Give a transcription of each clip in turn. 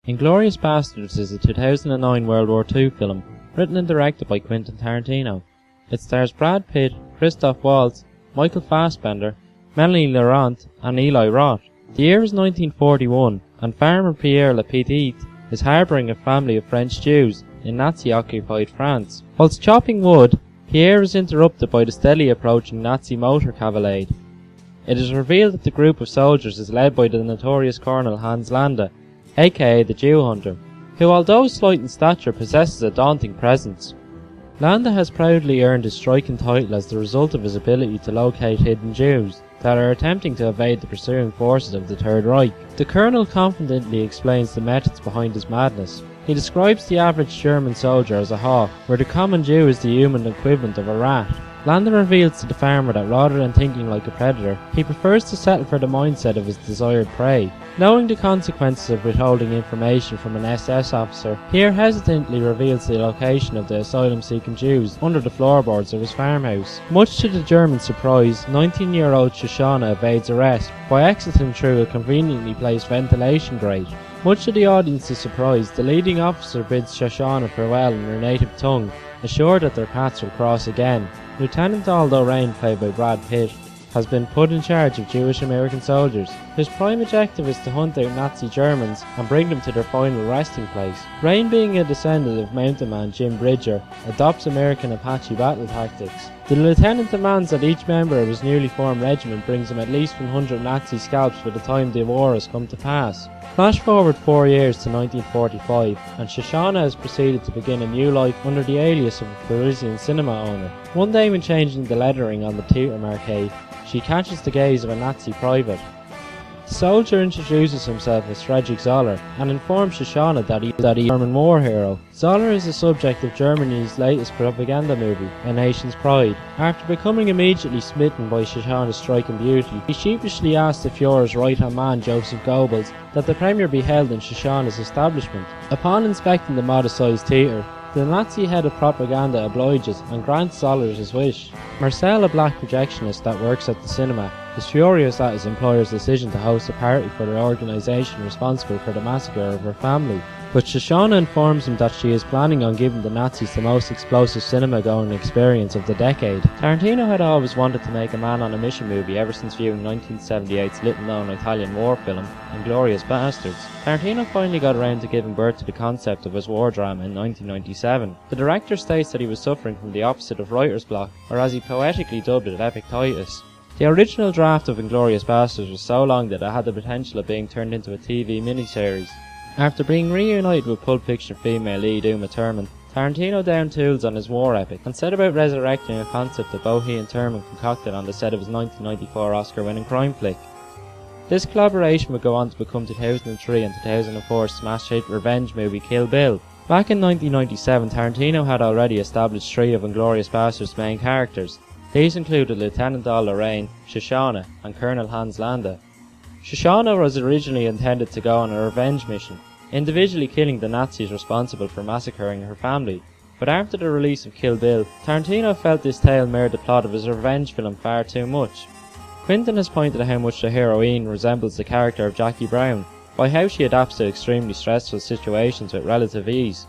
Inglorious Basterds is a 2009 World War II film, written and directed by Quentin Tarantino. It stars Brad Pitt, Christoph Waltz, Michael Fassbender, Mélanie Laurent Eli Roth. The year is 1941, and farmer Perrier LaPadite is harbouring a family of French Jews in Nazi-occupied France. Whilst chopping wood, Pierre is interrupted by the steadily approaching Nazi motor cavilade. It is revealed that the group of soldiers is led by the notorious Colonel Landa, A.K.A. the Jew Hunter, who although slight in stature possesses a daunting presence. Landa has proudly earned his striking title as the result of his ability to locate hidden Jews that are attempting to evade the pursuing forces of the Third Reich. The Colonel confidently explains the methods behind his madness. He describes the average German soldier as a hawk, where the common Jew is the human equivalent of a rat. Landa reveals to the farmer that rather than thinking like a predator, he prefers to settle for the mindset of his desired prey. Knowing the consequences of withholding information from an SS officer, Pierre hesitantly reveals the location of the asylum-seeking Jews under the floorboards of his farmhouse. Much to the German surprise, 19-year-old Shoshana evades arrest by exiting through a conveniently placed ventilation grate. Much to the audience's surprise, the leading officer bids Shoshana farewell in her native tongue, assured that their paths will cross again. Lieutenant Rain, played by Brad Pitt, has been put in charge of Jewish American soldiers. His prime objective is to hunt out Nazi Germans and bring them to their final resting place. Rain, being a descendant of mountain man Jim Bridger, adopts American Apache battle tactics. The lieutenant demands that each member of his newly formed regiment brings him at least 100 Nazi scalps by the time the war has come to pass. Flash forward 4 years to 1945, and Shoshana has proceeded to begin a new life under the alias of a Parisian cinema owner. One day when changing the lettering on the theatre marquee, she catches the gaze of a Nazi private. The soldier introduces himself as Friedrich Zoller and informs Shoshana that he is a German war hero. Zoller is the subject of Germany's latest propaganda movie, A Nation's Pride. After becoming immediately smitten by Shoshana's striking beauty, he sheepishly asks the Führer's right-hand man Joseph Goebbels that the premiere be held in Shoshana's establishment. Upon inspecting the modest-sized theatre, the Nazi head of propaganda obliges and grants Zoller his wish. Marcel, a black projectionist that works at the cinema, is furious at his employer's decision to host a party for the organisation responsible for the massacre of her family. But Shoshana informs him that she is planning on giving the Nazis the most explosive cinema-going experience of the decade. Tarantino had always wanted to make a man-on-a-mission movie ever since viewing 1978's little-known Italian war film, Inglorious Basterds. Tarantino finally got around to giving birth to the concept of his war drama in 1997. The director states that he was suffering from the opposite of writer's block, or as he poetically dubbed it, epictitis. The original draft of Inglorious Basterds was so long that it had the potential of being turned into a TV miniseries. After being reunited with Pulp Fiction female lead Uma Thurman, Tarantino downed tools on his war epic and set about resurrecting a concept that both he and Thurman concocted on the set of his 1994 Oscar-winning crime flick. This collaboration would go on to become 2003 and 2004's smash hit revenge movie Kill Bill. Back in 1997, Tarantino had already established 3 of Inglorious Basterds' main characters. These included Lieutenant Lorraine, Shoshana, and Colonel Hans Landa. Shoshana was originally intended to go on a revenge mission, individually killing the Nazis responsible for massacring her family. But after the release of Kill Bill, Tarantino felt this tale mirrored the plot of his revenge film far too much. Quentin has pointed out how much the heroine resembles the character of Jackie Brown, by how she adapts to extremely stressful situations with relative ease.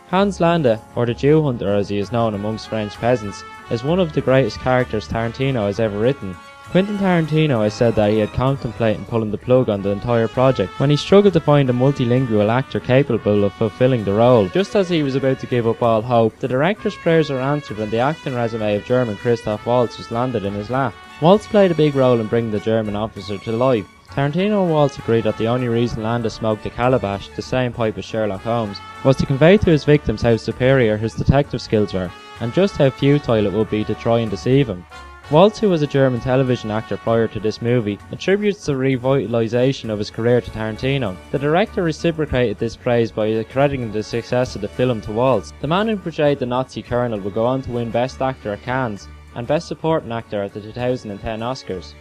Hans Landa, or the Jew Hunter as he is known amongst French peasants, is one of the greatest characters Tarantino has ever written. Quentin Tarantino has said that he had contemplated pulling the plug on the entire project when he struggled to find a multilingual actor capable of fulfilling the role. Just as he was about to give up all hope, the director's prayers were answered and the acting resume of German Christoph Waltz was landed in his lap. Waltz played a big role in bringing the German officer to life. Tarantino and Waltz agreed that the only reason Landa smoked a calabash, the same pipe as Sherlock Holmes, was to convey to his victims how superior his detective skills were, and just how futile it would be to try and deceive him. Waltz, who was a German television actor prior to this movie, attributes the revitalization of his career to Tarantino. The director reciprocated this praise by accrediting the success of the film to Waltz. The man who portrayed the Nazi colonel would go on to win Best Actor at Cannes and Best Supporting Actor at the 2010 Oscars.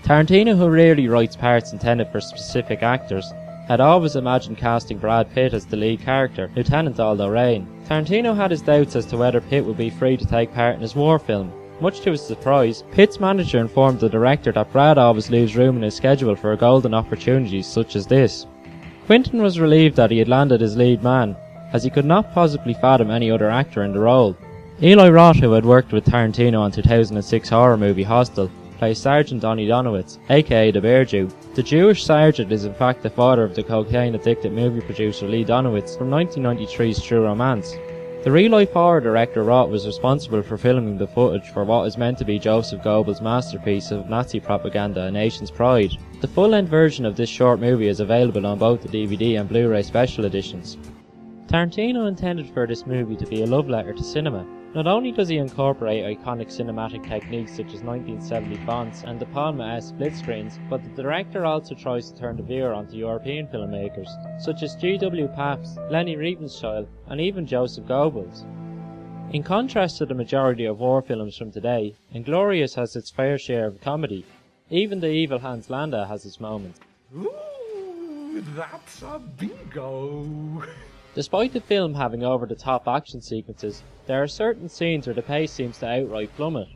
Tarantino, who rarely writes parts intended for specific actors, had always imagined casting Brad Pitt as the lead character, Lieutenant Rain. Tarantino had his doubts as to whether Pitt would be free to take part in his war film. Much to his surprise, Pitt's manager informed the director that Brad always leaves room in his schedule for golden opportunities such as this. Quentin was relieved that he had landed his lead man, as he could not possibly fathom any other actor in the role. Eli Roth, who had worked with Tarantino on 2006 horror movie Hostel, plays Sergeant Donny Donowitz, a.k.a. the Bear Jew. The Jewish sergeant is in fact the father of the cocaine-addicted movie producer Lee Donowitz from 1993's True Romance. The real-life horror director Roth was responsible for filming the footage for what is meant to be Joseph Goebbels' masterpiece of Nazi propaganda, A Nation's Pride. The full-length version of this short movie is available on both the DVD and Blu-ray special editions. Tarantino intended for this movie to be a love letter to cinema. Not only does he incorporate iconic cinematic techniques such as 1970 fonts and De Palma-esque split screens, but the director also tries to turn the viewer onto European filmmakers, such as G.W. Pabst, Leni Riefenstahl, and even Joseph Goebbels. In contrast to the majority of war films from today, Inglourious has its fair share of comedy. Even the evil Hans Landa has its moments. Ooh, that's a bingo! Despite the film having over-the-top action sequences, there are certain scenes where the pace seems to outright plummet.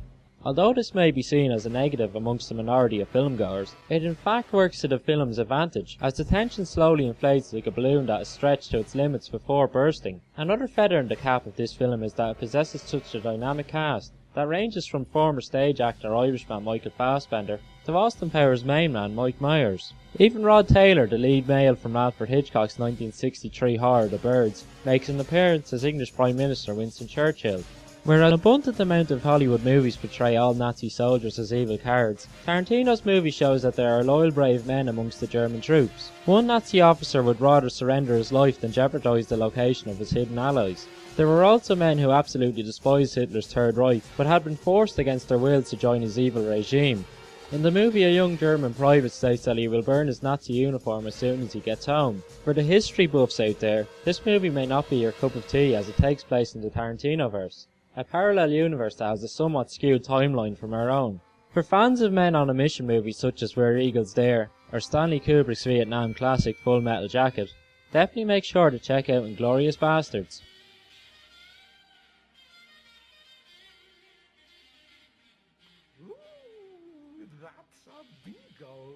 Although this may be seen as a negative amongst the minority of filmgoers, it in fact works to the film's advantage, as the tension slowly inflates like a balloon that is stretched to its limits before bursting. Another feather in the cap of this film is that it possesses such a dynamic cast that ranges from former stage actor Irishman Michael Fassbender to Austin Powers' main man Mike Myers. Even Rod Taylor, the lead male from Alfred Hitchcock's 1963 horror The Birds, makes an appearance as English Prime Minister Winston Churchill. Where an abundant amount of Hollywood movies portray all Nazi soldiers as evil cards, Tarantino's movie shows that there are loyal brave men amongst the German troops. One Nazi officer would rather surrender his life than jeopardise the location of his hidden allies. There were also men who absolutely despised Hitler's Third Reich, but had been forced against their wills to join his evil regime. In the movie, a young German private states that he will burn his Nazi uniform as soon as he gets home. For the history buffs out there, this movie may not be your cup of tea as it takes place in the Tarantino-verse, a parallel universe that has a somewhat skewed timeline from our own. For fans of men on a mission movies such as Where Eagles Dare, or Stanley Kubrick's Vietnam classic Full Metal Jacket, definitely make sure to check out Inglorious Basterds. Ooh, that's a bingo!